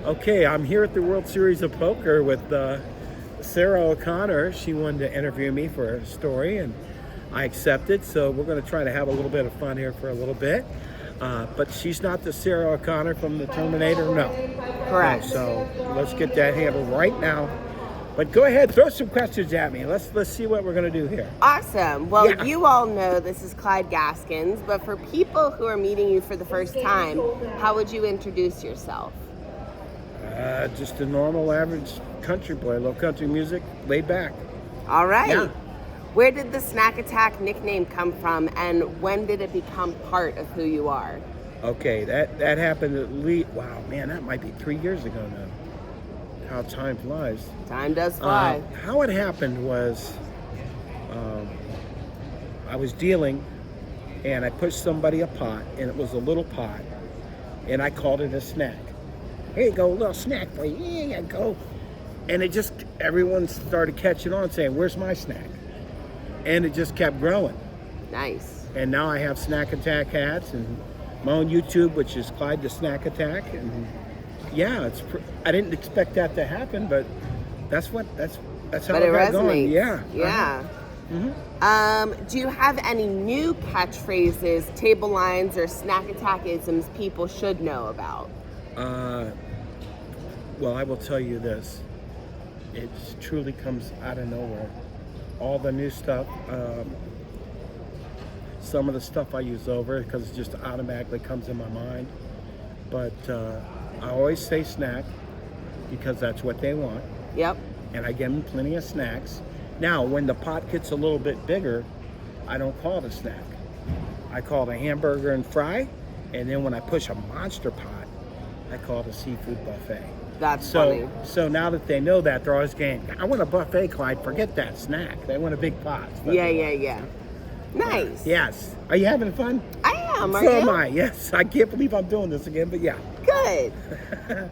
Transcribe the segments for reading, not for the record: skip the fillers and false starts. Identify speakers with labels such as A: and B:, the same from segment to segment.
A: Okay, I'm here at the World Series of Poker with Sarah O'Connor. She wanted to interview me for a story, and I accepted. So we're going to try to have a little bit of fun here for a little bit. But she's not the Sarah O'Connor from the Terminator, no.
B: Correct.
A: No, so let's get that handled right now. But go ahead, throw some questions at me. Let's see what we're going to do here.
B: Awesome. Well,
A: Yeah.
B: you all know this is Clyde Gaskins, but for people who are meeting you for the first time, how would you introduce yourself?
A: Just a normal, average country boy. Love country music, laid back.
B: All right.
A: Yeah.
B: Where did the Snack Attack nickname come from, and when did it become part of who you are?
A: Okay, that happened at least, wow, man, that might be 3 years ago now. How time flies.
B: Time does fly.
A: How it happened was I was dealing and I pushed somebody a pot, and it was a little pot, and I called it a snack. Here you go, a little snack for you. Here you go. And it just, everyone started catching on saying, where's my snack? And it just kept growing.
B: Nice.
A: And now I have Snack Attack hats and my own YouTube, which is Clyde the Snack Attack. And yeah, I didn't expect that to happen, but that's how
B: But
A: it
B: it
A: got
B: resonates.
A: going. Yeah.
B: Yeah. Do you have any new catchphrases, table lines, or Snack Attack isms people should know about?
A: Well, I will tell you this. It truly comes out of nowhere. All the new stuff, some of the stuff I use over because it just automatically comes in my mind. But I always say snack because that's what they want.
B: Yep.
A: And I give them plenty of snacks. Now, when the pot gets a little bit bigger, I don't call it a snack. I call it a hamburger and fry. And then when I push a monster pot, I call it a seafood buffet.
B: That's funny.
A: So now that they know that, they're always going, I want a buffet, Clyde. Forget that snack. They want a big pot.
B: Yeah. Nice.
A: Yes. Are you having fun?
B: I am. Are
A: So
B: you?
A: am I. Yes. I can't believe I'm doing this again, but yeah.
B: Good.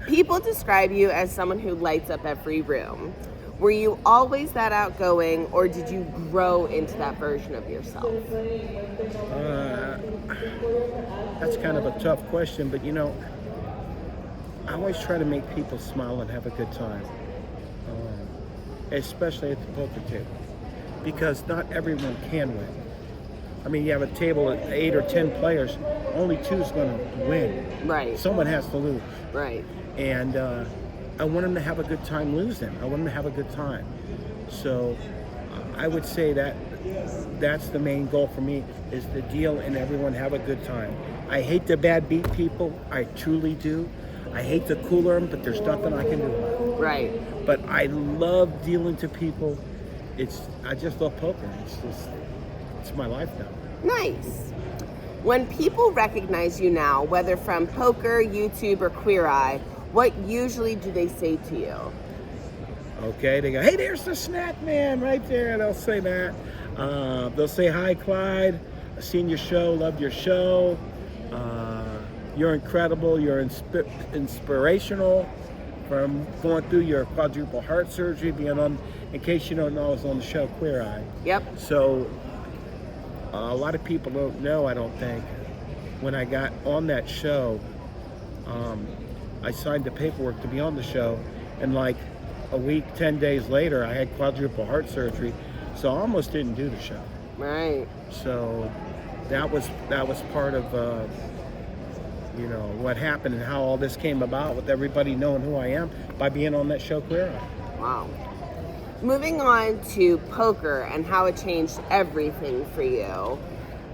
B: People describe you as someone who lights up every room. Were you always that outgoing, or did you grow into that version of yourself?
A: That's kind of a tough question, but you know, I always try to make people smile and have a good time, especially at the poker table, because not everyone can win. I mean, you have a table of 8 or 10 players, only 2 is going to win.
B: Right.
A: Someone has to lose.
B: Right.
A: And I want them to have a good time losing. I want them to have a good time. So I would say that's the main goal for me, is to deal and everyone have a good time. I hate to bad beat people. I truly do. I hate to cooler them, but there's nothing I can do about it.
B: Right.
A: But I love dealing to people. I just love poker. It's my life now.
B: Nice. When people recognize you now, whether from poker, YouTube, or Queer Eye, what usually do they say to you?
A: Okay, they go, hey, there's the snack man right there. They'll say that. They'll say, hi, Clyde. I've seen your show, loved your show. You're incredible. You're inspirational from going through your quadruple heart surgery, being on, in case you don't know, I was on the show Queer Eye.
B: Yep.
A: So a lot of people don't know, I don't think, when I got on that show, I signed the paperwork to be on the show, and like a week, 10 days later, I had quadruple heart surgery, so I almost didn't do the show.
B: Right.
A: So that was part of what happened and how all this came about, with everybody knowing who I am by being on that show Queer Eye.
B: Wow. Moving on to poker and how it changed everything for you.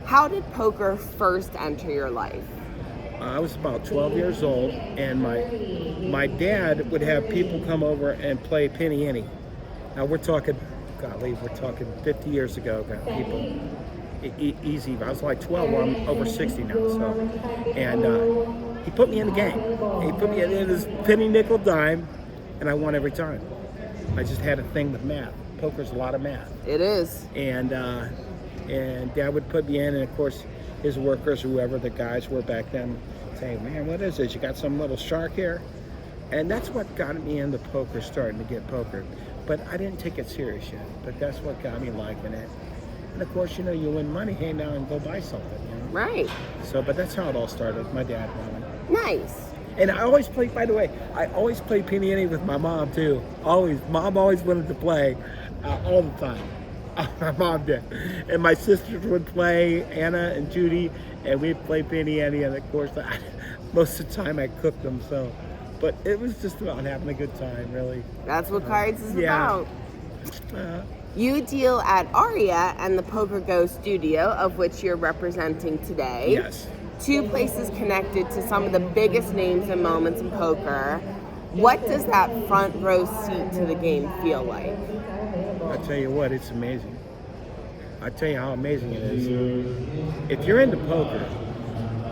B: How did poker first enter your life?
A: I was about 12 years old, and my dad would have people come over and play penny ante. Now we're talking 50 years ago, people. Easy. I was like 12, well, I'm over 60 now. So, and he put me in the game. He put me in his penny, nickel, dime, and I won every time. I just had a thing with math. Poker's a lot of math.
B: It is.
A: And Dad would put me in, and of course, his workers, whoever the guys were back then, say, man, what is this? You got some little shark here? And that's what got me into poker, starting to get poker. But I didn't take it serious yet. But that's what got me liking it. And of course, you win money, hey, now and go buy something.
B: Right.
A: So, but that's how it all started. My dad won it.
B: Nice.
A: And I always play, by the way, I always play penny ante with my mom too. Always. Mom always wanted to play all the time. My mom did. And my sisters would play, Anna and Judy, and we'd play penny ante. And of course, most of the time I cooked them. So, but it was just about having a good time, really.
B: That's what cards is
A: yeah.
B: about. You deal at Aria and the Poker Go studio, of which you're representing today.
A: Yes.
B: Two places connected to some of the biggest names and moments in poker. What does that front row seat to the game feel like?
A: I tell you what, it's amazing. I tell you how amazing it is. If you're into poker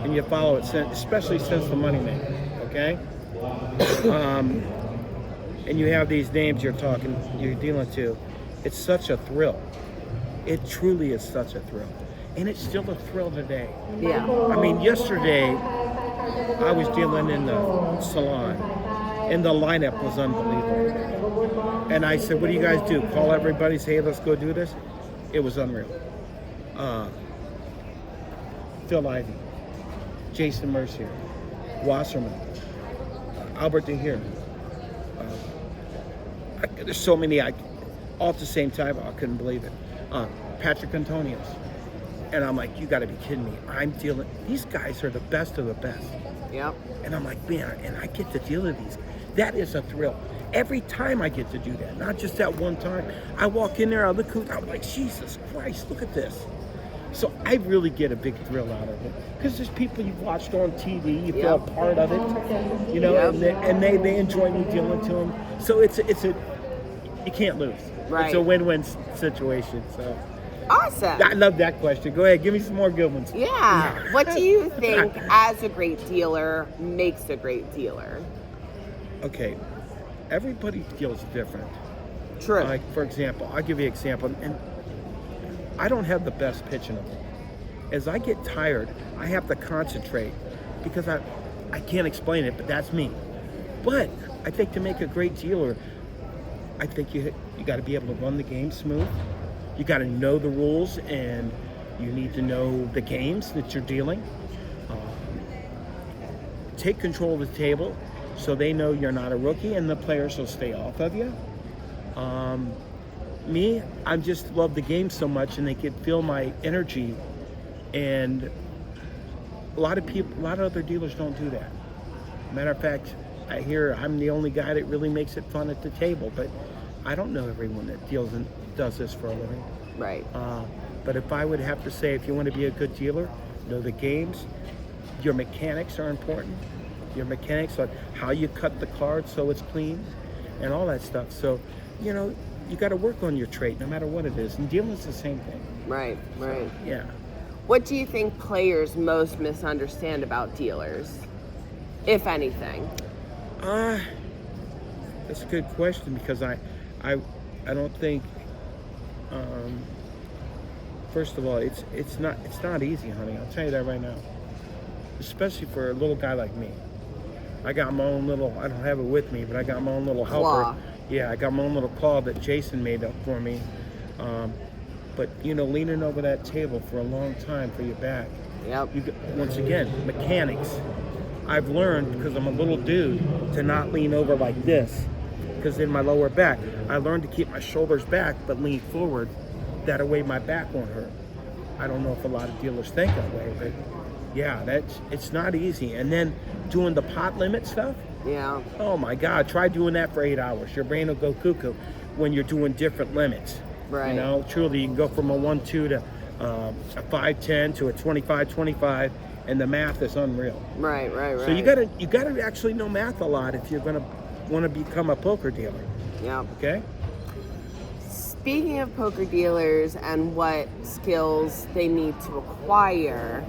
A: and you follow it, especially since the moneymaker, okay? And you have these names you're dealing to, it's such a thrill. It truly is such a thrill. And it's still a thrill today.
B: Yeah.
A: I mean, yesterday, I was dealing in the salon, and the lineup was unbelievable. And I said, what do you guys do? Call everybody, say, hey, let's go do this? It was unreal. Phil Ivey, Jason Mercier, Wasserman, Albert DeHeer. There's so many, all at the same time, I couldn't believe it. Patrick Antonius. And I'm like, you gotta be kidding me. These guys are the best of the best.
B: Yep.
A: And I'm like, man, and I get to deal with these. That is a thrill. Every time I get to do that, not just that one time. I walk in there, I look, I'm like, Jesus Christ, look at this. So I really get a big thrill out of it. Because there's people you've watched on TV, you feel a part of it, you know, and they enjoy me dealing to them. So it's a, you can't lose.
B: Right.
A: It's a win-win situation, so.
B: Awesome.
A: I love that question. Go ahead, give me some more good ones.
B: Yeah. What do you think, as a great dealer, makes a great dealer?
A: Okay, everybody deals different.
B: True.
A: Like, for example, I'll give you an example, and I don't have the best pitch in the world. As I get tired, I have to concentrate because I can't explain it, but that's me. But I think to make a great dealer, I think you got to be able to run the game smooth. You got to know the rules, and you need to know the games that you're dealing. Take control of the table so they know you're not a rookie, and the players will stay off of you. Me, I just love the game so much, and they can feel my energy. And a lot of other dealers don't do that. Matter of fact, I hear I'm the only guy that really makes it fun at the table, but I don't know everyone that does this for a living.
B: Right.
A: But if I would have to say, if you want to be a good dealer, know the games. Your mechanics are important. Your mechanics, like how you cut the cards so it's clean, and all that stuff. So, you know, you got to work on your trait, no matter what it is. And dealing's the same thing.
B: Right. Right.
A: So, yeah.
B: What do you think players most misunderstand about dealers, if anything?
A: That's a good question, because I don't think. First of all, it's not easy, honey. I'll tell you that right now. Especially for a little guy like me. I got my own little. I don't have it with me, but I got my own little helper.
B: Claw.
A: Yeah, I got my own little claw that Jason made up for me. But you know, leaning over that table for a long time for your back.
B: Yep.
A: Once again, mechanics. I've learned, because I'm a little dude, to not lean over like this, because in my lower back, I learned to keep my shoulders back but lean forward. That way my back won't hurt. I don't know if a lot of dealers think that way, but yeah, it's not easy. And then doing the pot limit stuff.
B: Yeah.
A: Oh my God, try doing that for 8 hours. Your brain will go cuckoo when you're doing different limits.
B: Right.
A: You know, truly, you can go from a 1-2 to a 5-10 to a 25-25, and the math is unreal.
B: Right.
A: So you gotta actually know math a lot if you're gonna want to become a poker dealer.
B: Yeah.
A: Okay.
B: Speaking of poker dealers and what skills they need to acquire,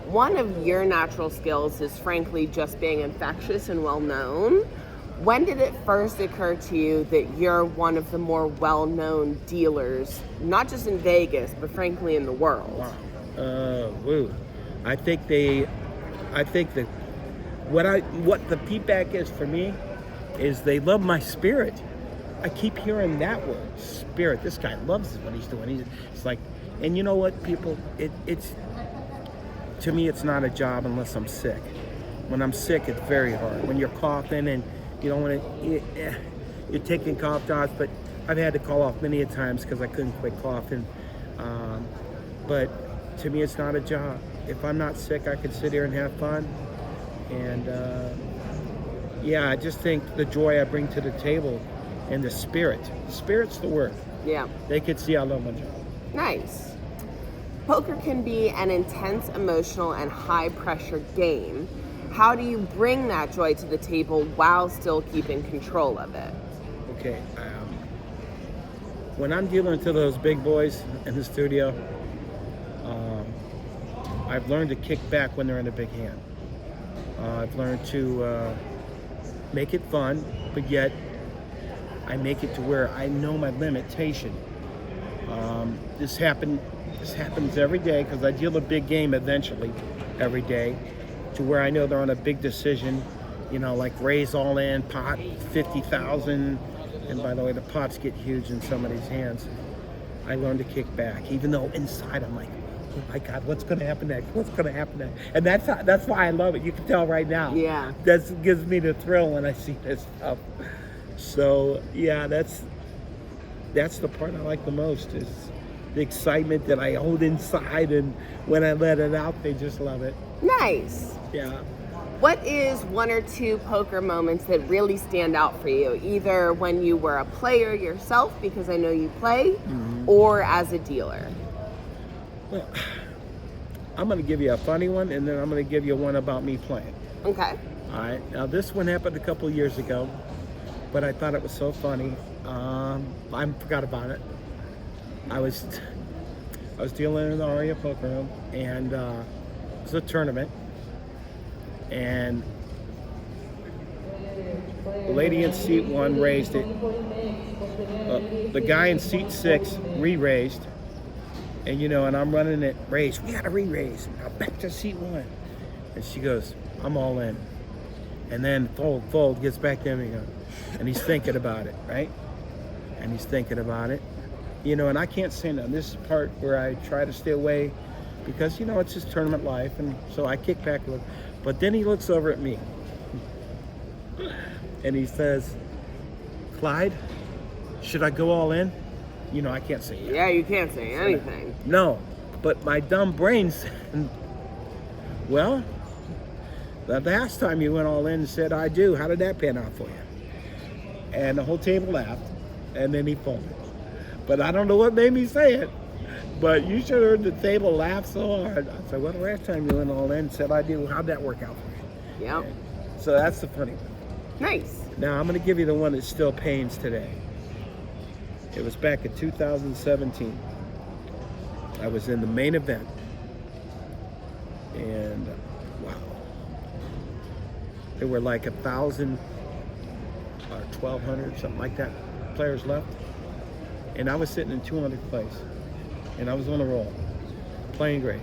B: one of your natural skills is frankly just being infectious and well known. When did it first occur to you that you're one of the more well-known dealers, not just in Vegas, but frankly in the world?
A: Wow. I think that what the feedback is for me is they love my spirit. I keep hearing that word, spirit. This guy loves what he's doing. It's like, and you know what, people? It's to me, it's not a job unless I'm sick. When I'm sick, it's very hard. When you're coughing and you don't want to, you're taking cough drops, but I've had to call off many a times because I couldn't quit coughing. But to me, it's not a job. If I'm not sick, I could sit here and have fun. And yeah, I just think the joy I bring to the table and the spirit. The spirit's the word.
B: Yeah.
A: They could see I love my job.
B: Nice. Poker can be an intense, emotional, and high-pressure game. How do you bring that joy to the table while still keeping control of it?
A: Okay. When I'm dealing to those big boys in the studio, I've learned to kick back when they're in a big hand. I've learned to make it fun, but yet I make it to where I know my limitation. This happens every day because I deal a big game eventually every day, to where I know they're on a big decision, like raise all in, pot 50,000, and by the way, the pots get huge in somebody's hands. I learn to kick back, even though inside I'm like, oh my God, what's going to happen next? What's going to happen next? And that's why I love it. You can tell right now.
B: Yeah.
A: That gives me the thrill when I see this stuff. So yeah, that's the part I like the most, is the excitement that I hold inside, and when I let it out, they just love it.
B: Nice.
A: Yeah.
B: What is one or two poker moments that really stand out for you, either when you were a player yourself, because I know you play, or as a dealer?
A: Well, I'm going to give you a funny one, and then I'm going to give you one about me playing.
B: Okay.
A: All right. Now, this one happened a couple years ago, but I thought it was so funny. I forgot about it. I was dealing in the Aria poker room, and it was a tournament, and the lady in seat 1 raised it. The guy in seat 6 re-raised, and and I'm running it, raise, we got to re-raise. Now back to seat 1, and she goes, I'm all in. And then fold gets back to him, and he's thinking about it, right? And he's thinking about it. And I can't say no. This is the part where I try to stay away because, it's his tournament life, and so I kick back a little. But then he looks over at me, and he says, Clyde, should I go all in? I can't say yes.
B: Yeah, you can't say anything.
A: No, but my dumb brain said, well, the last time you went all in and said, I do, how did that pan out for you? And the whole table laughed, and then he folded. But I don't know what made me say it, but you should have heard the table laugh so hard. I said, well, the last time you went all in and said, I do, how'd that work out for you?
B: Yep.
A: So that's the funny one.
B: Nice.
A: Now, I'm going to give you the one that still pains today. It was back in 2017. I was in the main event, and wow. There were like 1,000 or 1,200, something like that, players left. And I was sitting in 200th place. And I was on a roll, playing great.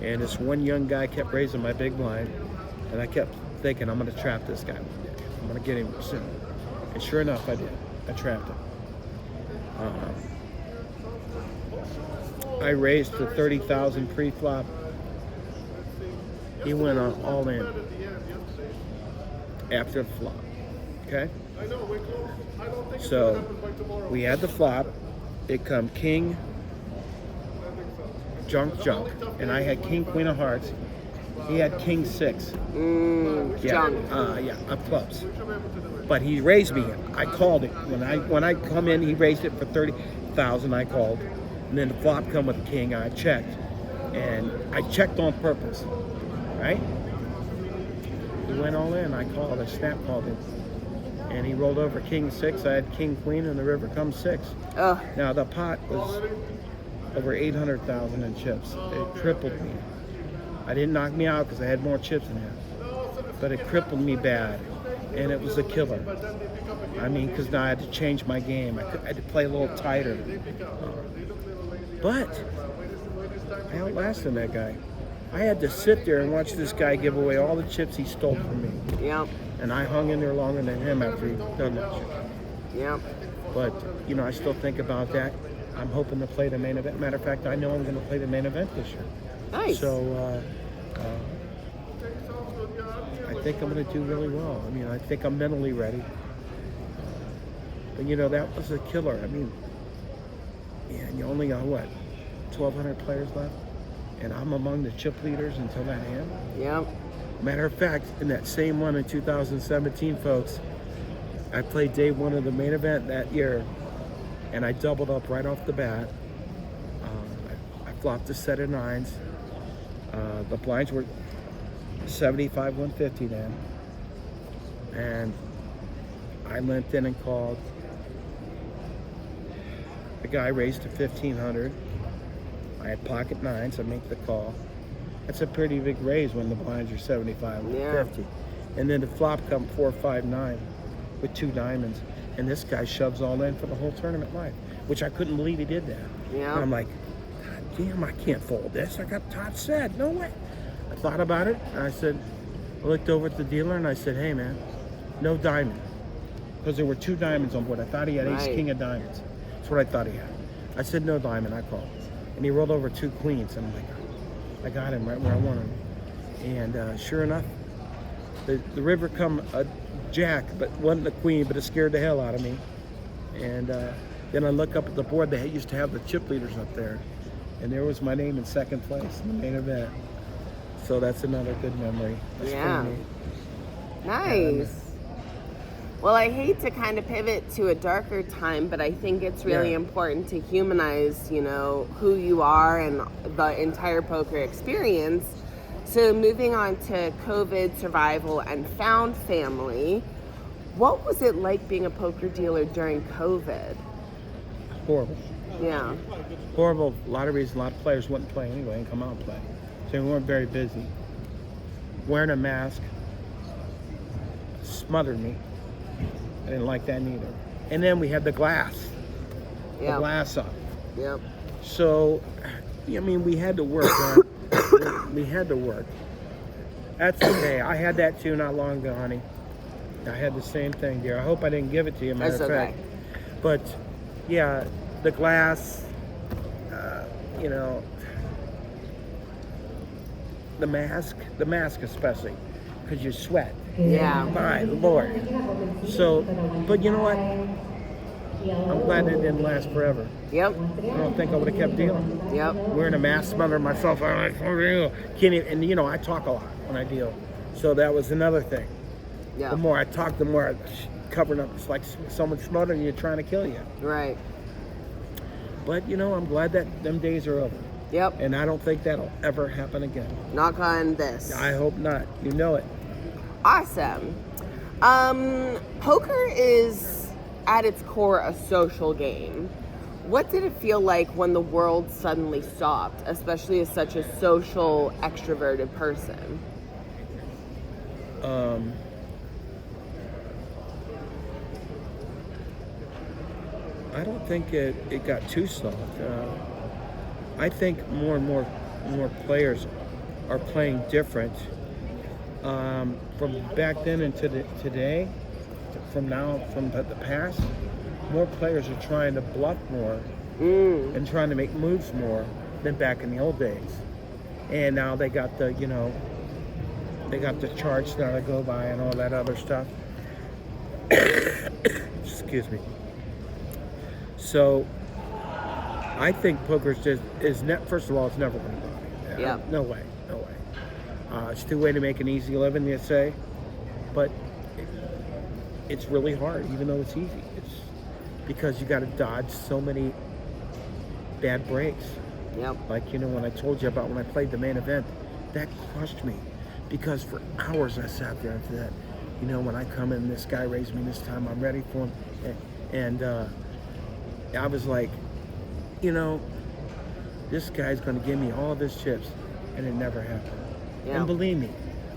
A: And this one young guy kept raising my big blind. And I kept thinking, I'm going to trap this guy one day. I'm going to get him soon. And sure enough, I did. I trapped him. I raised for 30,000 pre-flop. He went on all in after the flop. Okay? So we had the flop. It come king, junk, and I had king, queen of hearts. He had king 6.
B: Junk.
A: Of clubs. But he raised me. I called it when I come in. He raised it for 30,000. I called, and then the flop come with king. I checked, and I checked on purpose, right? He went all in. I called. I snap called him. And he rolled over king 6. I had king queen, and the river comes 6.
B: Ugh.
A: Now the pot was over 800,000 in chips. It crippled me. I didn't knock me out because I had more chips in him, but it crippled me bad, and it was a killer. I mean, because now I had to change my game. I had to play a little tighter. But I outlasted that guy. I had to sit there and watch this guy give away all the chips he stole from me.
B: Yep.
A: And I hung in there longer than him after he done that shit.
B: Yep.
A: But, I still think about that. I'm hoping to play the main event. Matter of fact, I know I'm going to play the main event this year.
B: Nice.
A: So, think I'm going to do really well. I mean, I think I'm mentally ready. But, you know, that was a killer. I mean, man, you only got, what, 1,200 players left? And I'm among the chip leaders until that end?
B: Yep.
A: Matter of fact, in that same one in 2017, folks, I played day one of the main event that year, and I doubled up right off the bat. I flopped a set of nines. The blinds were 75, 150 then. And I limped in and called. The guy raised to 1,500. I had pocket nines, I make the call. That's a pretty big raise when the blinds are 75, 150. And then the flop come 4, 5, 9 with 2 diamonds. And this guy shoves all in for the whole tournament life, which I couldn't believe he did that.
B: Yeah.
A: And I'm like, God damn, I can't fold this. I got top set, no way. I thought about it, and I looked over at the dealer and I said, hey man, no diamond. Because there were 2 diamonds on board. I thought he had ace, king of diamonds. That's what I thought he had. I said, no diamond, I called. And he rolled over 2 queens. And I'm like, I got him right where I want him. And sure enough, the river come a jack, but wasn't a queen, but it scared the hell out of me. And then I look up at the board, they used to have the chip leaders up there. And there was my name in second place in the main event. So that's another good memory. That's
B: Yeah.
A: pretty neat.
B: Nice. Well, I hate to kind of pivot to a darker time, but I think it's really important to humanize, you know, who you are and the entire poker experience. So moving on to COVID, survival, and found family, what was it like being a poker dealer during COVID?
A: Horrible.
B: Yeah.
A: Horrible. A lot of reasons. A lot of players wouldn't play anyway and come out and play. So we weren't very busy. Wearing a mask smothered me. I didn't like that neither. And then we had the glass. The glass up.
B: Yep.
A: So, I mean, we had to work. Right? We had to work. That's okay. I had that too not long ago, honey. I had the same thing, dear. I hope I didn't give it to you, matter of fact. But, yeah, the glass, you know, the mask especially, because you sweat.
B: Yeah.
A: My Lord. So, but you know what? I'm glad it didn't last forever.
B: Yep.
A: I don't think I would have kept dealing.
B: Yep.
A: Wearing a mask, smothering myself. I'm like, can't even, and you know, I talk a lot when I deal. So that was another thing.
B: Yeah.
A: The more I talk, the more I covering up. It's like someone smothering you, trying to kill you.
B: Right.
A: But you know, I'm glad that them days are over.
B: Yep.
A: And I don't think that'll ever happen again.
B: Knock on this.
A: I hope not. You know it.
B: Awesome. Poker is at its core a social game. What did it feel like when the world suddenly stopped, especially as such a social, extroverted person?
A: I don't think it got too soft. I think more and more players are playing different. From back then into today, from the past, more players are trying to bluff more and trying to make moves more than back in the old days. And now they got the, you know, they got the charts now to go by and all that other stuff. Excuse me. So I think poker's first of all, it's never going to go.
B: Yeah.
A: No way. It's too way to make an easy living, you say, but it's really hard, even though it's easy. It's because you got to dodge so many bad breaks.
B: Yep.
A: Like, you know, when I told you about when I played the main event, that crushed me because for hours I sat there after that. You know, when I come in, this guy raised me this time, I'm ready for him. And I was like, you know, this guy's going to give me all of his chips, and it never happened.
B: Yeah.
A: And believe me,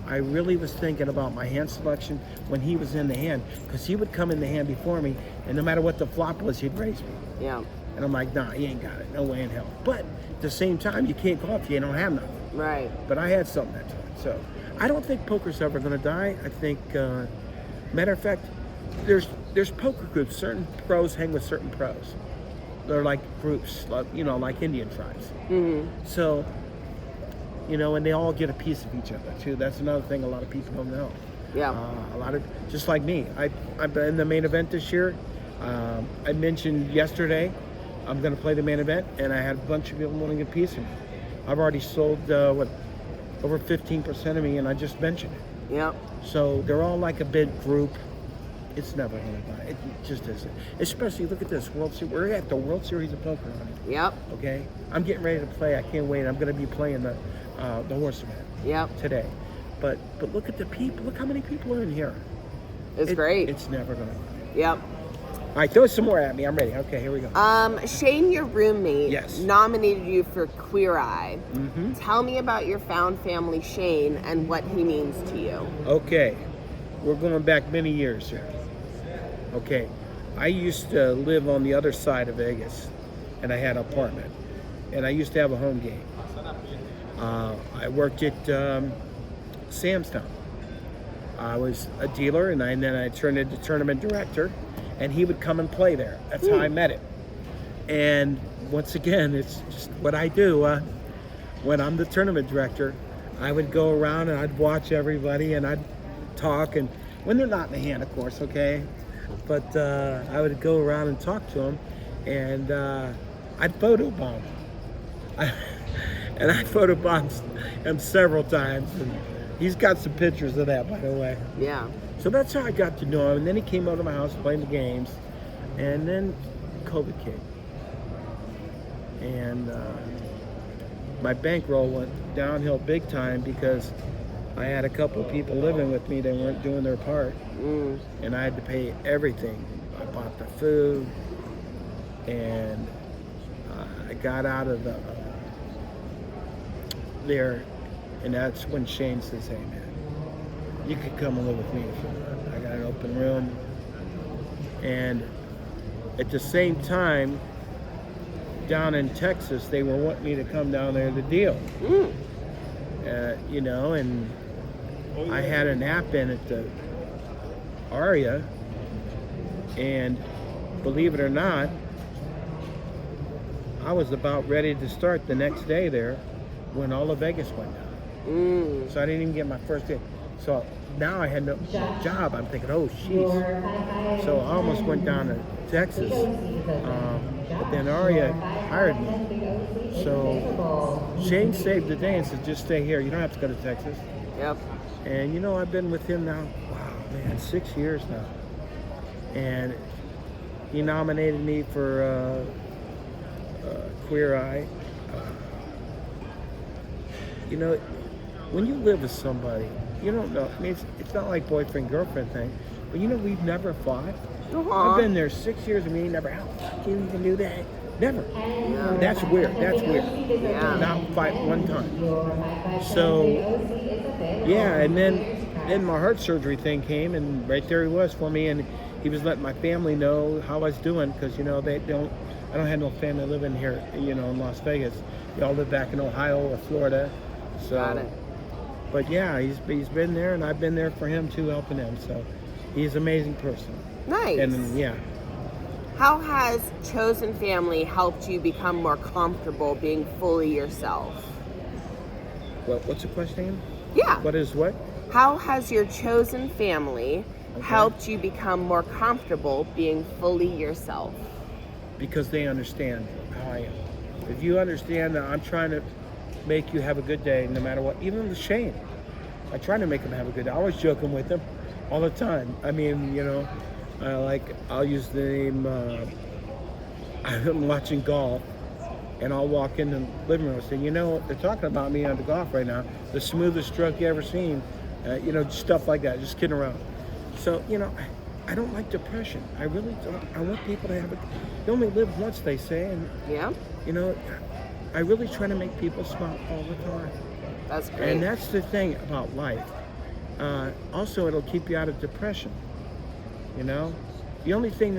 A: I really was thinking about my hand selection when he was in the hand, because he would come in the hand before me, and no matter what the flop was, he'd raise me.
B: Yeah.
A: And I'm like, nah, he ain't got it. No way in hell. But at the same time, you can't call if you don't have nothing.
B: Right.
A: But I had something that time. So I don't think poker's ever going to die. I think, matter of fact, there's poker groups. Certain pros hang with certain pros. They're like groups, like, you know, like Indian tribes.
B: Mm-hmm.
A: So, you know, and they all get a piece of each other too. That's another thing a lot of people don't know.
B: Yeah.
A: A lot of, just like me, I've been in the main event this year. I mentioned yesterday I'm going to play the main event, and I had a bunch of people wanting a piece of me. I've already sold over 15% of me, and I just mentioned it.
B: Yep.
A: So they're all like a big group. It's never going to buy. It just isn't. Especially look at this World Series. We're at the World Series of Poker, honey.
B: Yep.
A: Okay, I'm getting ready to play. I can't wait. I'm going to be playing the horse event
B: Yep.
A: today. But look at the people. Look how many people are in here.
B: It's great.
A: It's never going to buy.
B: Yep.
A: All right, throw some more at me. I'm ready. Okay, here we go.
B: Shane, your roommate,
A: Yes.
B: nominated you for Queer Eye.
A: Mm-hmm.
B: Tell me about your found family, Shane, and what he means to you.
A: Okay, we're going back many years here. Okay, I used to live on the other side of Vegas, and I had an apartment, and I used to have a home game. I worked at Sam's Town. I was a dealer, and then I turned into tournament director, and he would come and play there. That's how I met him. And once again, it's just what I do. When I'm the tournament director, I would go around and I'd watch everybody, and I'd talk, and when they're not in the hand, of course, okay? But I would go around and talk to them, and I'd photobomb. And I photobombed him several times, and he's got some pictures of that, by the way.
B: Yeah.
A: So that's how I got to know him. And then he came over to my house playing the games, and then COVID came. And my bankroll went downhill big time because I had a couple of people living with me that weren't doing their part. And I had to pay everything. I bought the food, and I got out of there, and that's when Shane says, "Hey man, you could come and live with me if you want. I got an open room." And at the same time, down in Texas, they were wanting me to come down there to deal. You know, and I had an app in at the Aria, and believe it or not, I was about ready to start the next day there when all of Vegas went down. So I didn't even get my first day. So now I had no job. I'm thinking, oh, jeez. So I almost went down to Texas. But then Aria hired me. So Shane saved the day and said, just stay here. You don't have to go to Texas.
B: Yep.
A: And you know, I've been with him now, wow, man, 6 years now. And he nominated me for Queer Eye. You know, when you live with somebody, you don't know. I mean, it's not like boyfriend-girlfriend thing, but you know, we've never fought. I've been there 6 years and we never, how can you even do that? Never.
B: Yeah.
A: That's weird. That's weird.
B: Yeah.
A: Not fight one time. So, yeah, and then my heart surgery thing came, and right there he was for me, and he was letting my family know how I was doing, because, you know, I don't have no family living here, you know, in Las Vegas. They all live back in Ohio or Florida. So,
B: Got it.
A: But yeah, he's been there, and I've been there for him too, helping him. So he's an amazing person.
B: Nice.
A: And yeah.
B: How has chosen family helped you become more comfortable being fully yourself?
A: What's the question again?
B: Yeah.
A: What is what?
B: How has your chosen family helped you become more comfortable being fully yourself?
A: Because they understand how I am. If you understand that I'm trying to make you have a good day no matter what, even with Shane, I try to make him have a good day. I was joking with him all the time. I mean, you know, I'll use the name, I'm watching golf, and I'll walk in the living room and say, you know, they're talking about me on the golf right now, the smoothest stroke you ever seen, you know, stuff like that, just kidding around. So, you know, I don't like depression. I really don't. I want people to have you only live once, they say, and,
B: Yeah.
A: you know, I really try to make people smile all the time.
B: That's great.
A: And that's the thing about life. Also, it'll keep you out of depression. You know, the only thing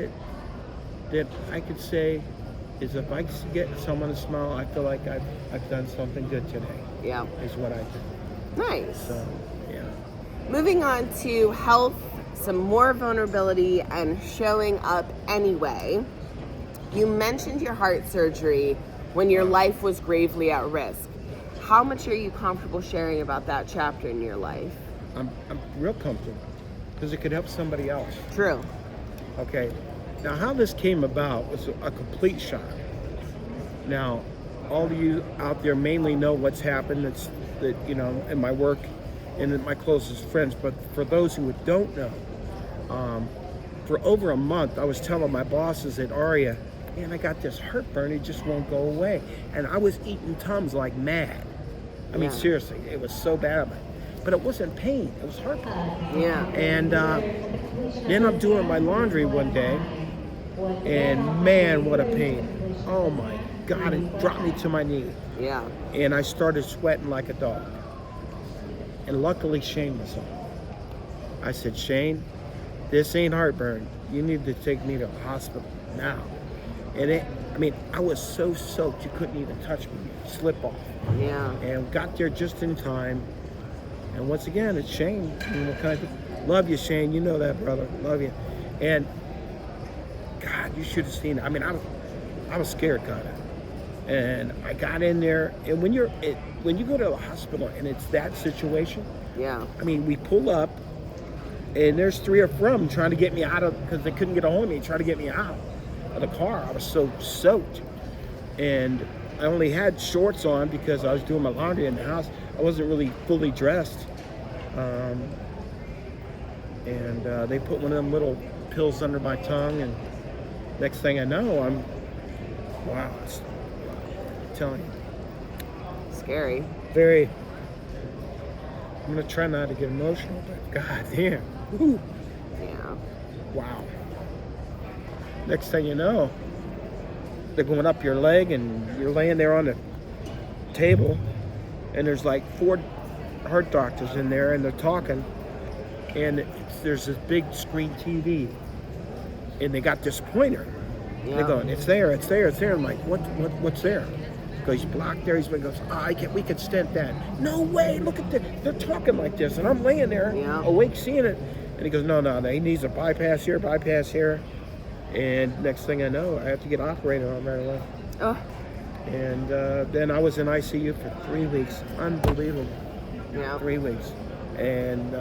A: that I could say is if I get someone to smile, I feel like I've done something good today.
B: Yeah.
A: Is what I think.
B: Nice.
A: So, yeah.
B: Moving on to health, some more vulnerability, and showing up anyway. You mentioned your heart surgery when your life was gravely at risk. How much are you comfortable sharing about that chapter in your life?
A: I'm real comfortable because it could help somebody else.
B: True.
A: Okay. Now, how this came about was a complete shock. Now, all of you out there mainly know what's happened. It's that, you know, in my work and in my closest friends. But for those who don't know, for over a month, I was telling my bosses at Aria, man, I got this heartburn. It just won't go away. And I was eating Tums like mad. I mean,
B: Yeah.
A: seriously, it was so bad. But it wasn't pain. It was heartburn.
B: Yeah.
A: And then I'm doing my laundry one day, and man, what a pain. Oh my God, it dropped me to my knee.
B: Yeah.
A: And I started sweating like a dog. And luckily Shane was home. I said, Shane, this ain't heartburn. You need to take me to the hospital now. And I was so soaked you couldn't even touch me, slip off.
B: Yeah.
A: And got there just in time. And once again, it's Shane. You know, kind of, love you, Shane. You know that, brother. Love you. And God, you should have seen it. I mean, I was scared, kind of. And I got in there. And when you go to the hospital and it's that situation,
B: Yeah.
A: I mean, we pull up, and there's 3 or 4 of them trying to get me out of, because they couldn't get a hold of me, trying to get me out of the car. I was so soaked. And I only had shorts on because I was doing my laundry in the house. I wasn't really fully dressed. They put one of them little pills under my tongue, and next thing I know, I'm telling you.
B: Scary.
A: Very, I'm gonna try not to get emotional, but god damn. Woo.
B: Yeah.
A: Wow. Next thing you know, they're going up your leg and you're laying there on the table, and there's like 4 heart doctors in there, and they're talking, and there's this big screen TV, and they got this pointer.
B: Yeah.
A: They're going, it's there, it's there, it's there. I'm like, what's there? Because he's blocked there. He goes, we could stent that. No way, look at this. They're talking like this, and I'm laying there,
B: Yeah.
A: awake, seeing it. And he goes, no, he needs a bypass here. And next thing I know, I have to get operated on right away.
B: Oh.
A: And then I was in ICU for 3 weeks. Unbelievable.
B: Yeah.
A: 3 weeks. And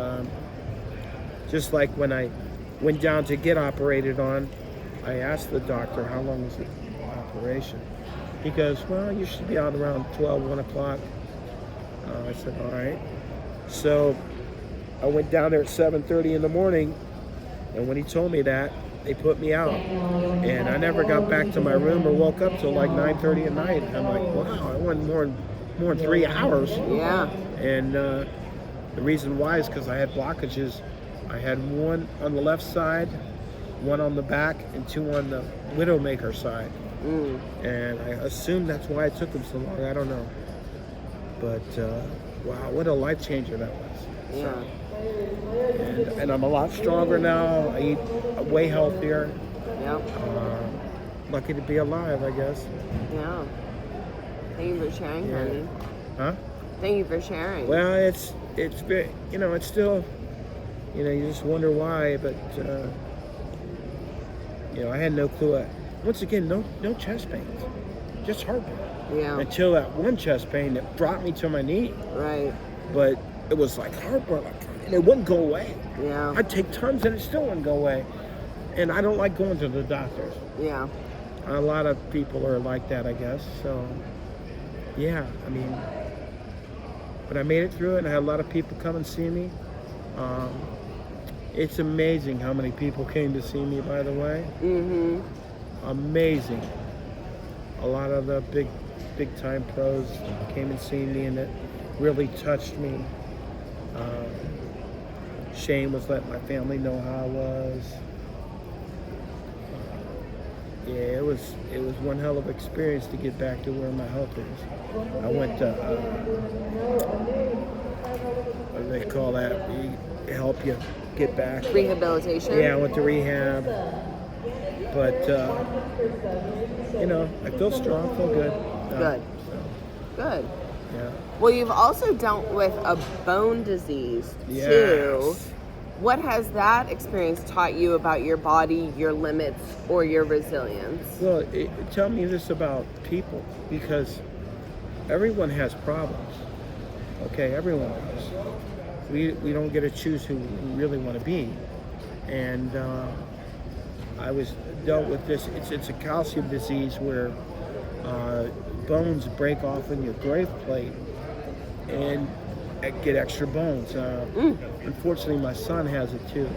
A: just like when I went down to get operated on, I asked the doctor, how long is the operation? He goes, well, you should be out around 12, 1 o'clock. I said, all right. So I went down there at 7:30 in the morning, and when he told me that, they put me out. And I never got back to my room or woke up till like 9:30 at night. I'm like, wow, I went more than 3 hours.
B: Yeah.
A: And the reason why is because I had blockages. I had 1 on the left side, 1 on the back, and 2 on the Widowmaker side. And I assume that's why it took them so long. I don't know. But wow, what a life changer that was.
B: Yeah.
A: And I'm a lot stronger now. I eat way healthier.
B: Yep.
A: Lucky to be alive, I guess.
B: Yeah. Thank you for sharing, honey.
A: Huh?
B: Thank you for sharing.
A: Well, it's very, it's still, you just wonder why, but I had no clue. Once again, no chest pains, just heartburn.
B: Yeah.
A: Until that one chest pain that brought me to my knee.
B: Right.
A: But it was like heartburn, and it wouldn't go away.
B: Yeah.
A: I'd take Tums and it still wouldn't go away. And I don't like going to the doctors.
B: Yeah.
A: A lot of people are like that, I guess. So, yeah, but I made it through it, and I had a lot of people come and see me. It's amazing how many people came to see me, by the way.
B: Mm-hmm.
A: Amazing. A lot of the big time pros came and seen me, and it really touched me. Shane was letting my family know how I was. It was one hell of an experience to get back to where my health is. I went to what do they call that? We help you get back.
B: Rehabilitation?
A: Yeah, I went to rehab. But I feel strong, feel good.
B: Good. Good.
A: Yeah.
B: Well, you've also dealt with a bone disease too.
A: Yes.
B: What has that experience taught you about your body, your limits, or your resilience?
A: Well, tell me this about people, because everyone has problems. Okay, everyone does. we don't get to choose who we really want to be. And I was dealt with this. It's a calcium disease where bones break off in your growth plate and get extra bones. Unfortunately, my son has it too.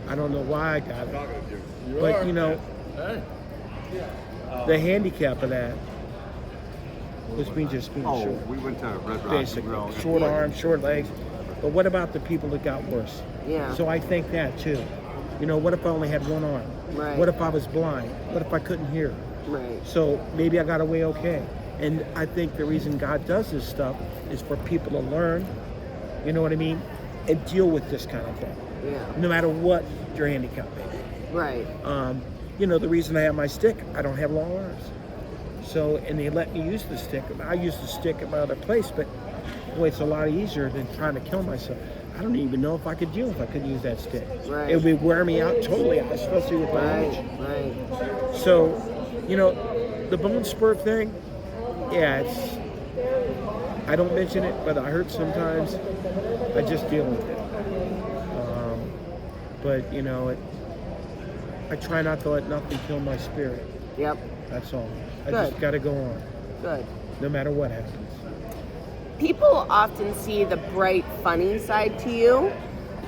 A: I don't know why I got it, but you know, the handicap of that was me just being
C: Oh,
A: short.
C: we went to Red Rock
A: Basically,
C: Grill.
A: short arms, short legs. But what about the people that got worse?
B: Yeah.
A: So I think that too. You know, what if I only had one arm?
B: Right.
A: What if I was blind? What if I couldn't hear?
B: Right.
A: So maybe I got away okay. And I think the reason God does this stuff is for people to learn, you know what I mean, and deal with this kind of thing,
B: Yeah.
A: no matter what your handicap may be.
B: Right.
A: You know, the reason I have my stick, I don't have long arms. So, and they let me use the stick. I use the stick at my other place, but boy, it's a lot easier than trying to kill myself. I don't even know if I could deal if I could use that stick.
B: Right.
A: It would wear me out totally, especially with my age.
B: Right.
A: So, you know, the bone spur thing, yeah, it's, I don't mention it, but I hurt sometimes. I just deal with it. But, you know, I try not to let nothing kill my spirit.
B: Yep.
A: That's all. I
B: Good.
A: just got to go on,
B: Good.
A: no matter what happens.
B: People often see the bright, funny side to you.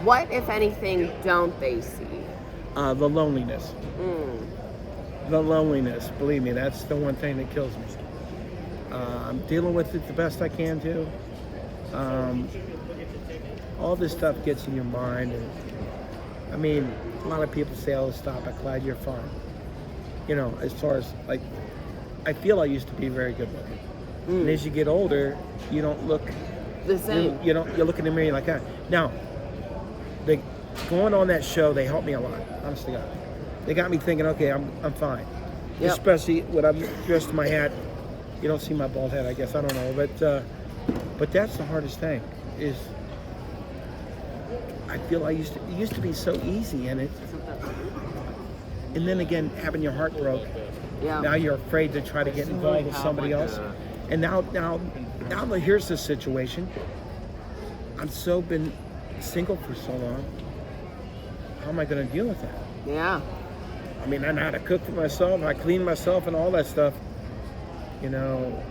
B: What, if anything, don't they see?
A: The loneliness. The loneliness, believe me, that's the one thing that kills me. I'm dealing with it the best I can do. All this stuff gets in your mind, and I mean, a lot of people say, "Oh, stop it, Clyde, you're fine." You know, as far as like, I feel I used to be very good looking, and as you get older, you don't look
B: The same.
A: you look in the mirror, you're like, ah. Now, going on that show, they helped me a lot, honest to God. They got me thinking, okay, I'm fine.
B: Yep.
A: Especially when I'm dressed in my hat. You don't see my bald head, I guess, I don't know. But that's the hardest thing, is I feel it used to be so easy, and then again, having your heart broke,
B: Yeah.
A: now you're afraid to try to get involved with somebody else. And now here's the situation. I've been single for so long. How am I going to deal with that?
B: Yeah.
A: I mean, I know how to cook for myself. I clean myself and all that stuff. You know,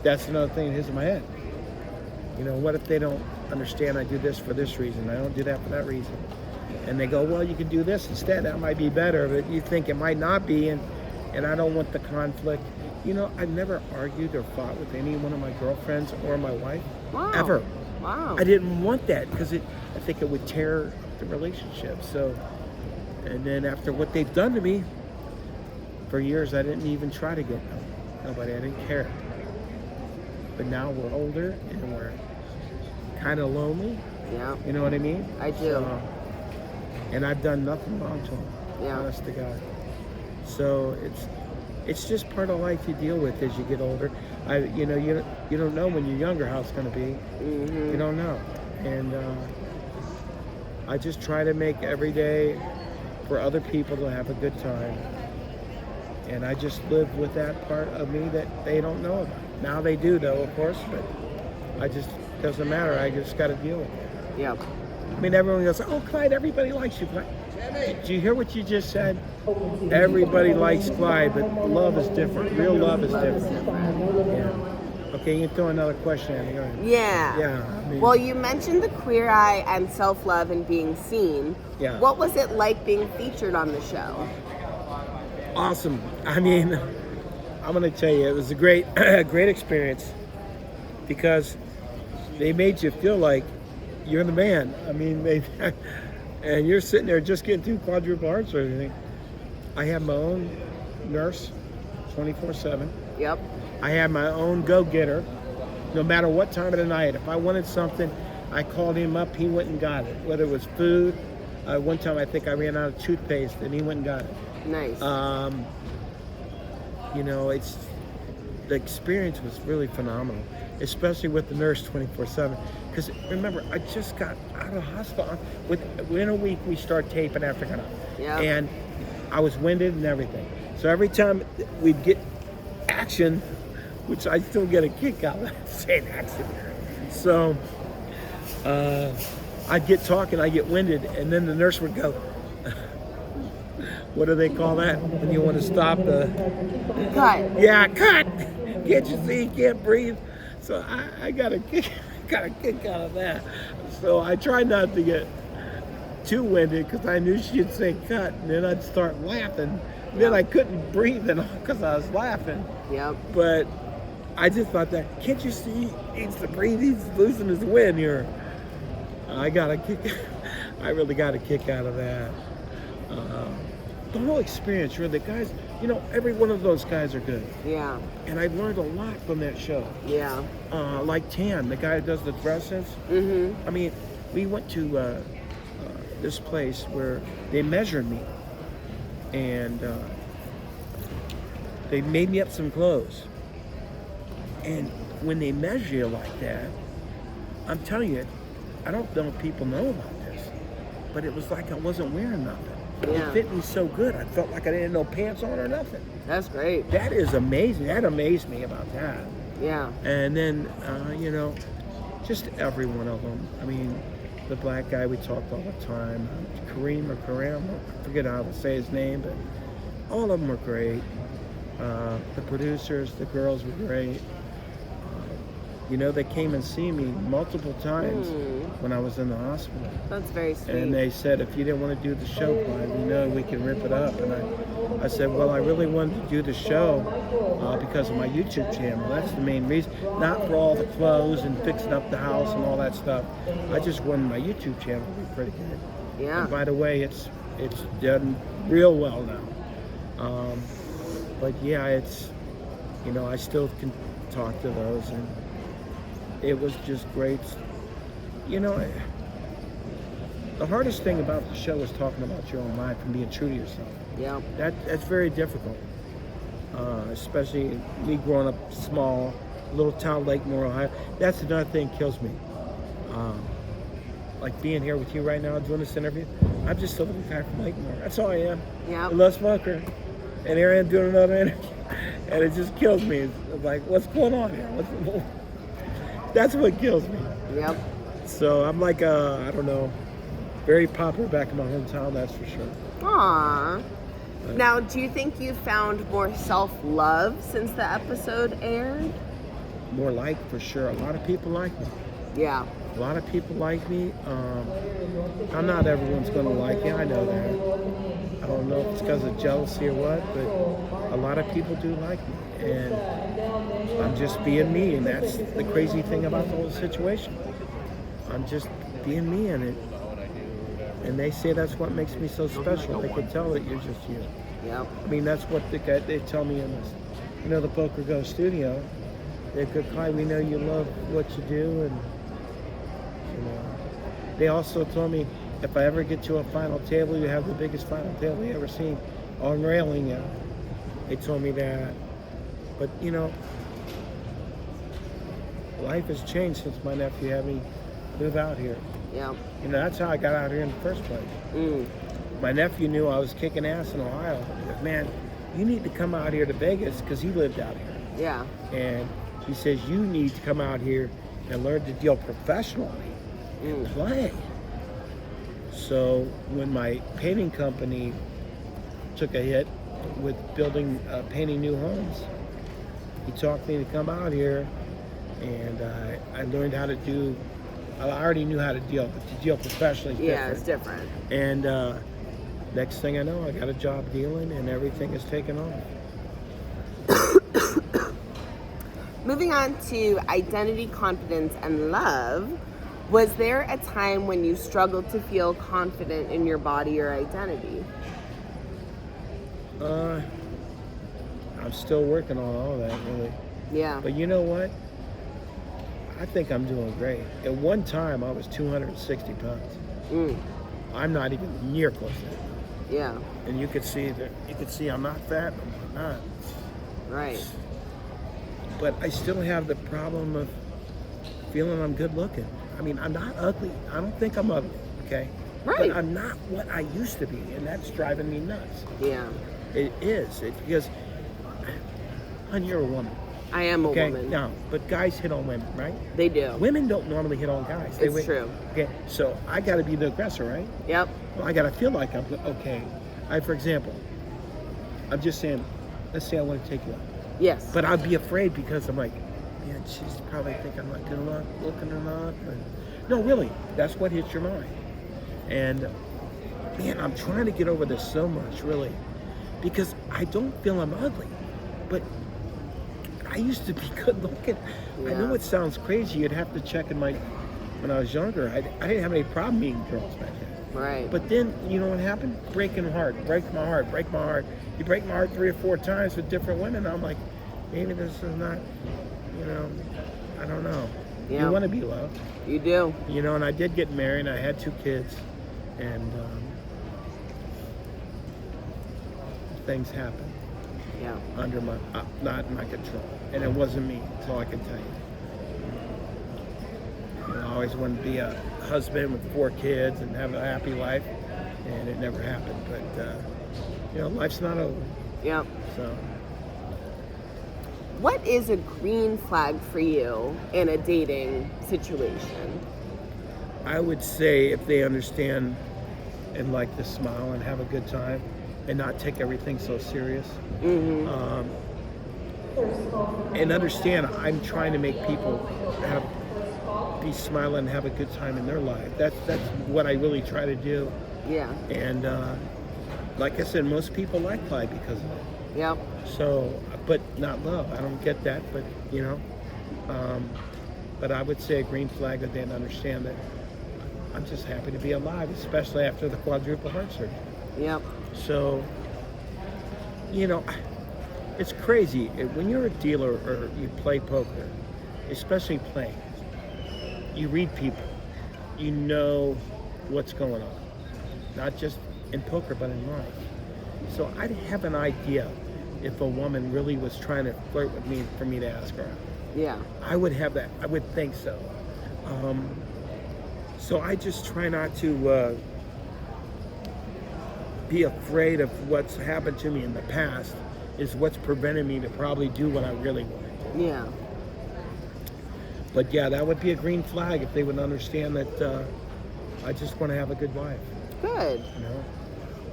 A: that's another thing that hits in my head. You know, what if they don't understand I do this for this reason? I don't do that for that reason. And they go, well, you can do this instead. That might be better, but you think it might not be. And I don't want the conflict. You know, I've never argued or fought with any one of my girlfriends or my wife.
B: Wow.
A: Ever.
B: Wow.
A: I didn't want that because I think it would tear the relationship. So, and then after what they've done to me, for years I didn't even try to get nobody. I didn't care. But now we're older and we're kind of lonely.
B: Yeah.
A: You know what I mean?
B: I do.
A: And I've done nothing wrong to them.
B: Yeah.
A: Honest to God. So it's just part of life you deal with as you get older. You don't know when you're younger how it's going to be. You don't know. And I just try to make every day for other people to have a good time. And I just live with that part of me that they don't know about. Now they do, though, of course, but doesn't matter. I just got to deal with it.
B: Yeah.
A: I mean, everyone goes, oh, Clyde, everybody likes you. Clyde. Did you hear what you just said? Everybody likes Clyde, but love is different. Real love is different. Yeah. Okay, you can throw another question at me. Go ahead.
B: Yeah.
A: Yeah. I mean,
B: Well, you mentioned the Queer Eye and self-love and being seen.
A: Yeah.
B: What was it like being featured on the show?
A: awesome. I mean, I'm going to tell you, it was a great experience because they made you feel like you're the man. I mean, and you're sitting there just getting through quadruple heart surgery. I have my own nurse 24/7.
B: Yep.
A: I had my own go-getter no matter what time of the night. If I wanted something, I called him up, he went and got it. Whether it was food, one time I think I ran out of toothpaste and he went and got it.
B: Nice.
A: The experience was really phenomenal, especially with the nurse 24/7. Because remember, I just got out of the hospital. Within a week, we start taping after kind of,
B: Yep.
A: and I was winded and everything. So every time we'd get action, which I still get a kick out of saying action, So I'd get talking, I'd get winded, and then the nurse would go, what do they call that? When you want to stop the...
B: Cut.
A: Yeah, cut! Can't you see? Can't breathe. So I got a kick out of that. So I tried not to get too winded because I knew she'd say cut, and then I'd start laughing. Then I couldn't breathe because I was laughing.
B: Yep.
A: But I just thought that, can't you see? He needs to breathe. He's losing his wind here. I really got a kick out of that. The whole experience, really, the guys, every one of those guys are good.
B: Yeah.
A: And I learned a lot from that show.
B: Yeah.
A: Like Tan, the guy who does the dresses.
B: Mm-hmm.
A: I mean, we went to this place where they measured me. And they made me up some clothes. And when they measure you like that, I'm telling you, I don't know if people know about this, but it was like I wasn't wearing nothing.
B: Yeah.
A: It fit me so good. I felt like I didn't have no pants on or nothing.
B: That's great.
A: That is amazing. That amazed me about that.
B: Yeah.
A: And then, just every one of them. I mean, the black guy we talked all the time, Kareem, I forget how to say his name, but all of them were great. The producers, the girls were great. They came and see me multiple times when I was in the hospital.
B: That's very sweet.
A: And they said, if you didn't want to do the show, Clive, we can rip it up. And I said, well, I really wanted to do the show because of my YouTube channel. That's the main reason. Not for all the clothes and fixing up the house and all that stuff. I just wanted my YouTube channel to be pretty good.
B: Yeah.
A: And by the way, it's done real well now. But yeah, I still can talk to those, and it was just great. The hardest thing about the show is talking about your own life and being true to yourself.
B: Yeah.
A: That's very difficult, especially me growing up small, little town, Lake Moore, Ohio. That's another thing that kills me. Like being here with you right now, doing this interview. I'm just a little guy from Lake Moore. That's all I am.
B: Yeah.
A: A little smoker. And here I am doing another interview. And it just kills me. It's like, what's going on here? That's what kills me.
B: Yep.
A: So I'm like, I don't know, very popular back in my hometown, that's for sure.
B: Aww. Now, do you think you found more self-love since the episode aired?
A: More like, for sure. A lot of people like me.
B: Yeah.
A: A lot of people like me. I'm not everyone's going to like me. I know that. I don't know if it's because of jealousy or what, but a lot of people do like me. And I'm just being me, and that's the crazy thing about the whole situation. I'm just being me in it. And they say that's what makes me so special. They can tell that you're just you.
B: Yep.
A: I mean, that's what they tell me in this, the Poker Go studio. They go, Clyde, we know you love what you do, and they also told me if I ever get to a final table, you have the biggest final table you ever seen on railing. They told me that, but life has changed since my nephew had me move out here.
B: Yeah.
A: That's how I got out here in the first place. My nephew knew I was kicking ass in Ohio. He goes, man, you need to come out here to Vegas because he lived out here.
B: Yeah.
A: And he says, you need to come out here and learn to deal professionally and play. So when my painting company took a hit with painting new homes, he talked me to come out here, and I learned how to do, I already knew how to deal, but to deal professionally is different.
B: Yeah, it's different.
A: And next thing I know, I got a job dealing, and everything is taken off.
B: Moving on to identity, confidence, and love, was there a time when you struggled to feel confident in your body or identity?
A: I'm still working on all that, really.
B: Yeah.
A: But you know what? I think I'm doing great. At one time, I was 260 pounds. I'm not even near close to that.
B: Yeah.
A: And you could see I'm not fat, I'm not.
B: Right.
A: But I still have the problem of feeling I'm good looking. I mean, I'm not ugly. I don't think I'm ugly, okay?
B: Right.
A: But I'm not what I used to be, and that's driving me nuts.
B: Yeah.
A: It is. Because, hon, you're a woman.
B: I am a
A: Okay,
B: woman.
A: now, but guys hit on women, right?
B: They do.
A: Women don't normally hit on guys.
B: It's true.
A: Okay, so I got to be the aggressor, right?
B: Yep.
A: Well, I got to feel like I'm okay. For example, I'm just saying, let's say I want to take you out,
B: Yes.
A: but I'd be afraid because I'm like, man, she's probably think I'm not good enough, looking enough. No, really, that's what hits your mind. And man, I'm trying to get over this so much, really, because I don't feel I'm ugly, but I used to be good looking. I know
B: Yeah.
A: it sounds crazy. You'd have to check in when I was younger. I didn't have any problem meeting girls back then.
B: Right.
A: But then, you know what happened? Breaking heart, break my heart, break my heart. You break my heart 3 or 4 times with different women. I'm like, maybe this is not, I don't know.
B: Yeah.
A: You want to be loved,
B: You do.
A: and I did get married. I had 2 kids, and things happened
B: Yeah.
A: under not in my control, and it wasn't me. That's all I can tell you. I always wanted to be a husband with 4 kids and have a happy life, and it never happened. But life's not over.
B: Yep.
A: So
B: What is a green flag for you in a dating situation?
A: I would say if they understand and like to smile and have a good time and not take everything so serious. And understand I'm trying to make people be smiling and have a good time in their life. That's what I really try to do.
B: Yeah.
A: And like I said, most people like Clyde because of it.
B: Yep.
A: So, but not love. I don't get that, but but I would say a green flag that they'd understand that I'm just happy to be alive, especially after the quadruple heart surgery.
B: Yep.
A: So, it's crazy. When you're a dealer or you play poker, especially playing, you read people. You know what's going on. Not just in poker, but in life. So I'd have an idea if a woman really was trying to flirt with me for me to ask her out.
B: Yeah.
A: I would have that. I would think so. So I just try not to be afraid of what's happened to me in the past is what's preventing me to probably do what I really want to do.
B: Yeah.
A: But yeah, that would be a green flag if they would understand that I just want to have a good life.
B: Good.
A: You know?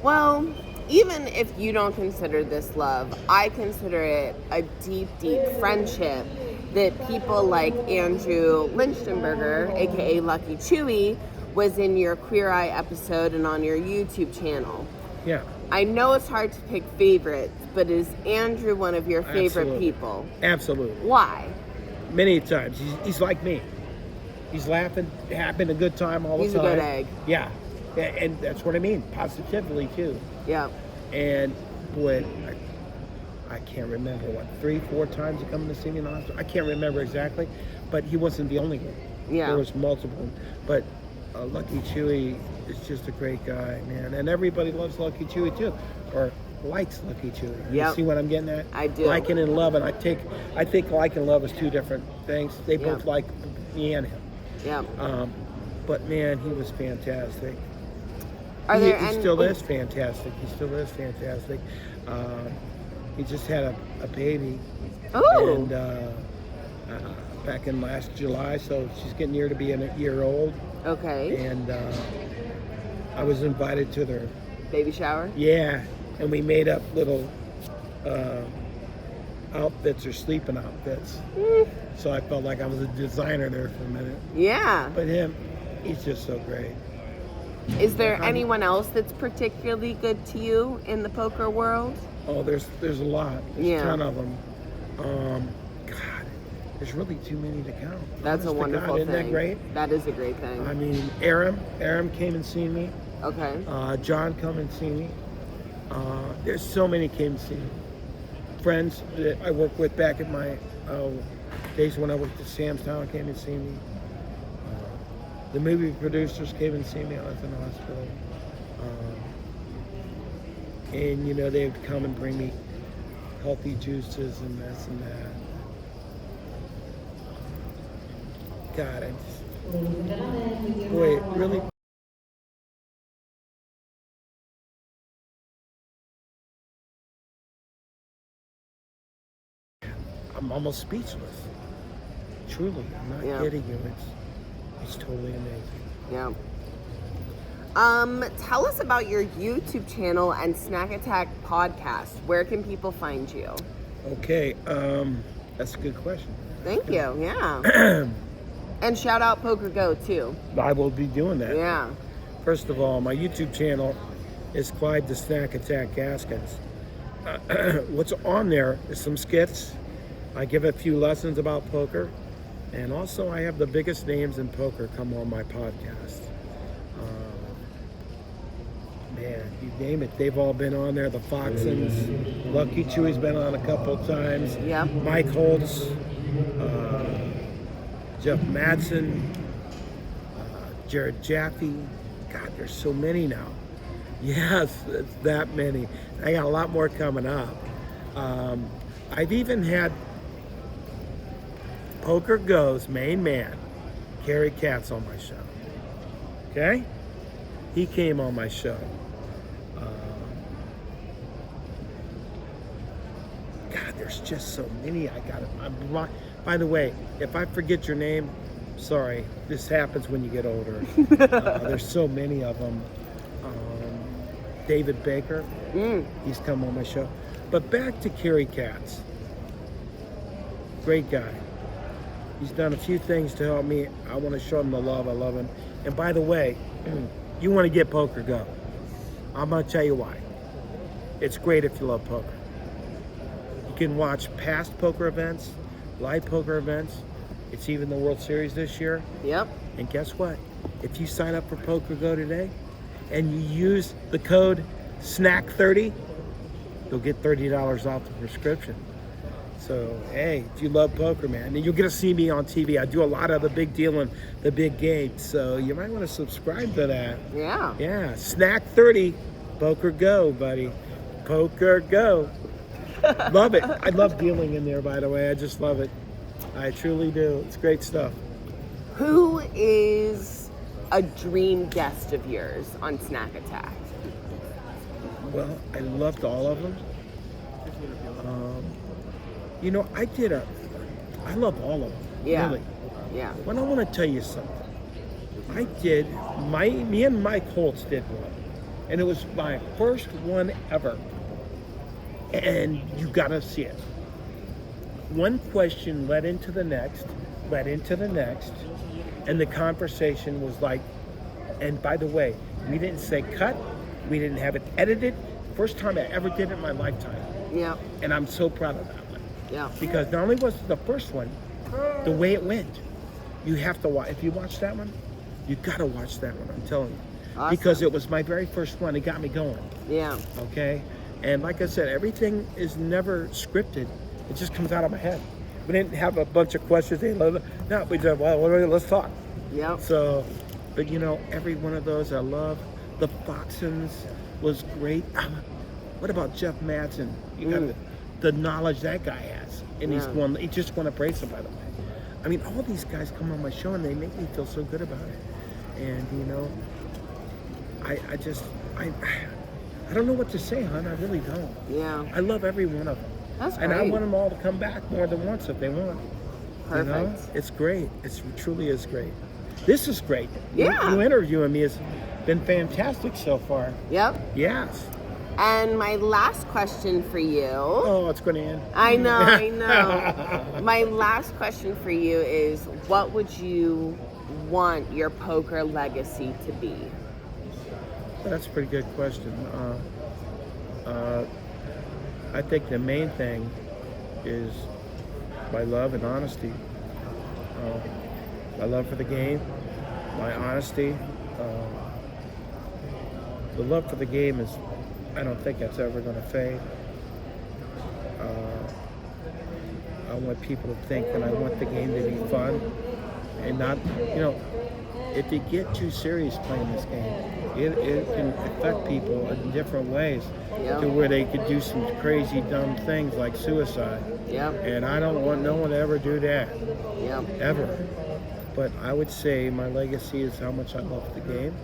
B: Well, even if you don't consider this love, I consider it a deep, deep friendship that people like Andrew Lichtenberger, aka Lucky Chewy, was in your Queer Eye episode and on your YouTube channel.
A: Yeah.
B: I know it's hard to pick favorites, but is Andrew one of your favorite
A: Absolutely.
B: people?
A: Absolutely.
B: Why?
A: Many times. He's like me. He's laughing, having a good time all the time.
B: He's a good egg.
A: Yeah. And that's what I mean. Positively, too.
B: Yeah.
A: And boy, I can't remember, 3, 4 times he come to see me in the hospital. I can't remember exactly, but he wasn't the only one.
B: Yeah.
A: There was multiple. But Lucky Chewy is just a great guy, man. And everybody loves Lucky Chewy too, or likes Lucky Chewy.
B: Yep.
A: You see what I'm getting at?
B: I do.
A: Liking and loving. I think like and love is 2 different things. They both like me and him.
B: Yeah.
A: But man, he was fantastic.
B: Are there
A: He
B: any?
A: still is fantastic. He still is fantastic. He just had a baby.
B: Oh.
A: And back in last July, so she's getting near to being a year old.
B: Okay.
A: And I was invited to their,
B: Baby shower?
A: yeah, and we made up little outfits or sleeping outfits. So I felt like I was a designer there for a minute.
B: Yeah.
A: But he's just so great.
B: Is there anyone else that's particularly good to you in the poker world?
A: Oh, there's a lot. There's
B: Yeah.
A: a ton of them. God, there's really too many to count.
B: That's a
A: Honest to
B: wonderful
A: God,
B: thing.
A: Isn't that great?
B: That is a great thing.
A: I mean, Aram came and seen me.
B: Okay.
A: John come and see me. There's so many came and see me. Friends that I worked with back in my days when I worked at Sam's Town came and see me. The movie producers came and see me. I was in the hospital. And they would come and bring me healthy juices and this and that. God, I just, boy, it really. I'm almost speechless. Truly, I'm not
B: Yeah.
A: kidding you. It's totally amazing.
B: Yeah. Tell us about your YouTube channel and Snack Attack podcast. Where can people find you?
A: Okay, that's a good question.
B: Thank you. Yeah. And shout out Poker Go too.
A: I will be doing that.
B: Yeah.
A: First of all, my YouTube channel is Clyde the Snack Attack Gaskins. What's on there is some skits. I give a few lessons about poker, and also I have the biggest names in poker come on my podcast. Man, you name it, they've all been on there. The Foxons, Lucky Chewy's been on a couple of times.
B: Yeah.
A: Mike Holtz, Jeff Madsen, Jared Jaffe. God, there's so many now. Yes, it's that many. I got a lot more coming up. I've even had Poker Go's main man, Kerry Katz, on my show. Okay? He came on my show. God, there's just so many. By the way, if I forget your name, sorry. This happens when you get older. There's so many of them. David Baker, he's come on my show. But back to Kerry Katz. Great guy. He's done a few things to help me. I want to show him the love. I love him. And by the way, you want to get Poker Go. I'm going to tell you why. It's great if you love poker. You can watch past poker events, live poker events. It's even the World Series this year.
B: Yep.
A: And guess what? If you sign up for Poker Go today and you use the code SNACK30, you'll get $30 off the prescription. So, hey, if you love poker, man, and you'll get to see me on TV. I do a lot of the big deal and the big game, so you might want to subscribe to that.
B: Yeah.
A: Yeah, SNACK30, Poker Go, buddy. Poker Go. Love it. I love dealing in there, by the way. I just love it. I truly do. It's great stuff.
B: Who is a dream guest of yours on Snack Attack?
A: Well, I loved all of them. You know, I love all of them.
B: Yeah.
A: Really.
B: Yeah.
A: But I want to tell you something. Me and Mike Holtz did one. And it was my first one ever. And you got to see it. One question led into the next, and the conversation was like, and by the way, we didn't say cut, we didn't have it edited. First time I ever did it in my lifetime.
B: Yeah.
A: And I'm so proud of that one.
B: Yeah.
A: Because not only was it the first one, the way it went, you have to watch. If you watch that one, you got to watch that one, I'm telling you.
B: Awesome.
A: Because it was my very first one. It got me going.
B: Yeah.
A: Okay? And like I said, everything is never scripted. It just comes out of my head. We didn't have a bunch of questions. No, we said, well, let's talk.
B: Yep.
A: So, but you know, every one of those I love. The Foxons was great. What about Jeff Madsen? You got the knowledge that guy has. And he just won a bracelet, by the way. I mean, all these guys come on my show and they make me feel so good about it. And, you know, I don't know what to say, hon. I really don't.
B: Yeah.
A: I love every one of them.
B: That's
A: and I
B: great.
A: want them all to come back more than once if they want.
B: Perfect.
A: You know? It's great. It truly is great. This is great.
B: Yeah.
A: You interviewing me has been fantastic so far.
B: Yep.
A: Yes.
B: And my last question for you.
A: Oh, it's going to end.
B: I know. My last question for you is, what would you want your poker legacy to be?
A: That's a pretty good question. I think the main thing is my love and honesty. My love for the game, my honesty. The love for the game is, I don't think that's ever going to fade. I want people to think that I want the game to be fun and not, you know, if you get too serious playing this game, it can affect people in different ways to where they could do some crazy, dumb things like suicide.
B: Yep.
A: And I don't want no one to ever do that,
B: Yep.
A: ever. But I would say my legacy is how much I love the game.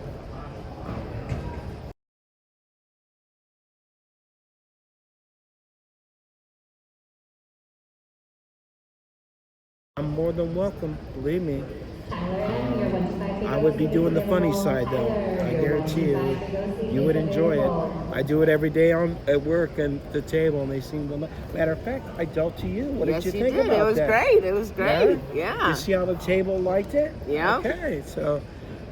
A: I'm more than welcome, believe me. I would be doing the funny side though. I guarantee you would enjoy it. I do it every day at work and the table, and they seem to. Matter of fact, I dealt to you. What
B: Yes,
A: did you
B: you
A: think
B: did.
A: about
B: It was
A: that?
B: great. It was great. Yeah.
A: You see how the table liked it?
B: Yeah.
A: Okay, so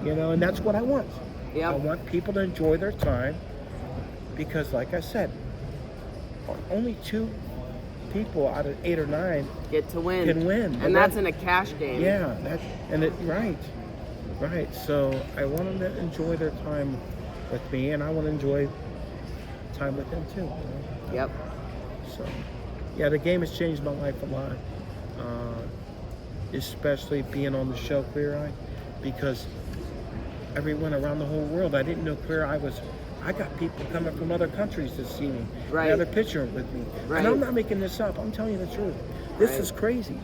A: and that's what I want.
B: Yep.
A: I want people to enjoy their time because, like I said, only 2 people out of 8 or 9
B: Get to win.
A: can win.
B: And that's in a cash game.
A: Yeah, right. So I want them to enjoy their time with me, and I want to enjoy time with them too.
B: Yep.
A: So, yeah, the game has changed my life a lot, especially being on the show Queer Eye, because everyone around the whole world, I didn't know Queer Eye was. I got people coming from other countries to see me,
B: Right.
A: another picture with me,
B: Right.
A: and I'm not making this up. I'm telling you the truth. This
B: Right.
A: is crazy,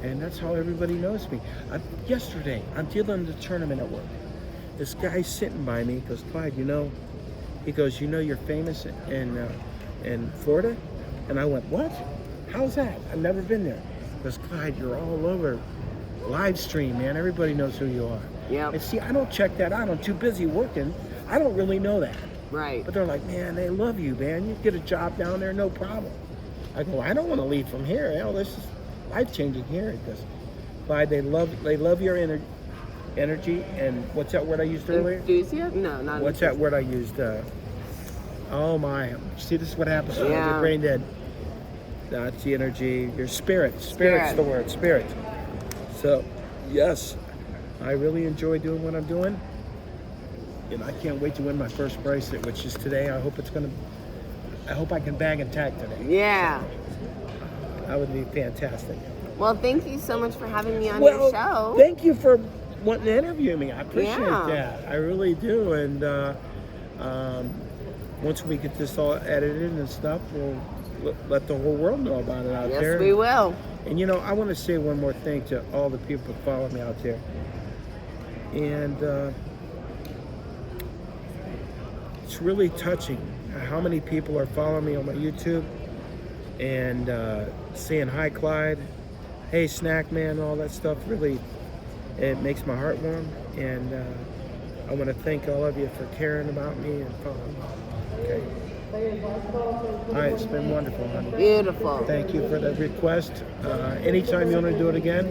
A: and that's how everybody knows me. Yesterday, I'm dealing the tournament at work. This guy's sitting by me. He goes, Clyde, he goes, you're famous in Florida? And I went, what? How's that? I've never been there. He goes, Clyde, you're all over live stream, man. Everybody knows who you are.
B: Yep.
A: And see, I don't check that out. I'm too busy working. I don't really know that.
B: Right.
A: But they're like, man, they love you, man. You get a job down there, no problem. I go, I don't want to leave from here. This is life-changing here. Because, Clyde, they love your energy. And what's that word I used earlier?
B: Enthusiasm? No, not
A: What's that word I used? Oh my! See, this is what happens when
B: Yeah.
A: you're brain dead. That's the energy. Your spirit. Spirit's the word. Spirit. So, yes, I really enjoy doing what I'm doing, and I can't wait to win my first bracelet, which is today. I hope I can bag and tag today.
B: Yeah.
A: That would be fantastic.
B: Well, thank you so much for having me on your show.
A: Thank you for wanting to interview me. I appreciate
B: Yeah.
A: that. I really do. And once we get this all edited and stuff, we'll let the whole world know about it out there.
B: Yes, we will.
A: And I want to say one more thing to all the people that follow me out there. And it's really touching how many people are following me on my YouTube and saying hi, Clyde, hey, Snack Man, all that stuff. Really, it makes my heart warm. And I want to thank all of you for caring about me and following me. Okay. All right, it's been wonderful, honey.
B: Beautiful.
A: Thank you for the request. Anytime you want to do it again,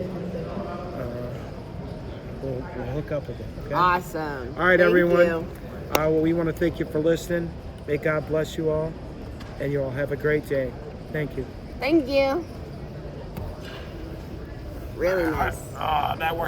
A: we'll hook up again. Okay?
B: Awesome.
A: All right,
B: Thank
A: everyone.
B: you.
A: Well, we want to thank you for listening. May God bless you all, and you all have a great day. Thank you.
B: Thank you. Really nice.
A: Oh, that worked.